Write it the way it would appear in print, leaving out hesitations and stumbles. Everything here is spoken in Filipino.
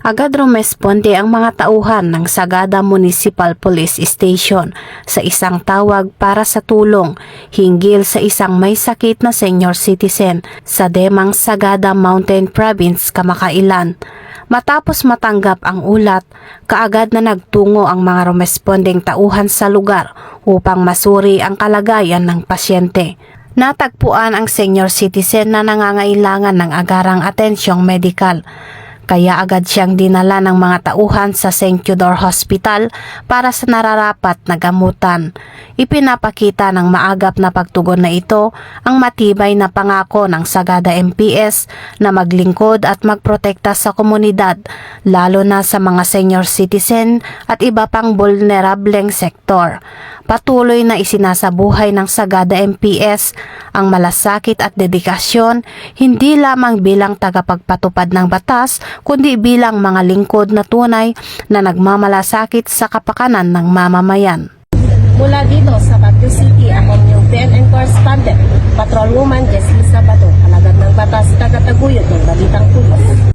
Agad rumesponde ang mga tauhan ng Sagada Municipal Police Station sa isang tawag para sa tulong hinggil sa isang may sakit na senior citizen sa Demang Sagada Mountain Province kamakailan. Matapos matanggap ang ulat, kaagad na nagtungo ang mga rumespondeng tauhan sa lugar upang masuri ang kalagayan ng pasyente. Natagpuan ang senior citizen na nangangailangan ng agarang atensyong medikal. Kaya agad siyang dinala ng mga tauhan sa St. Theodore Hospital para sa nararapat na gamutan. Ipinapakita ng maagap na pagtugon na ito ang matibay na pangako ng Sagada MPS na maglingkod at magprotekta sa komunidad, lalo na sa mga senior citizen at iba pang vulnerableng sektor. Patuloy na isinasabuhay ng Sagada MPS ang malasakit at dedikasyon hindi lamang bilang tagapagpatupad ng batas kundi bilang mga lingkod na tunay na nagmamalasakit sa kapakanan ng mamamayan. Mula dito sa Baguio City, ako yung PNN correspondent, Patrolwoman Jessie Sabato, alagad ng batas, tagataguyod ng Balitang Pulis.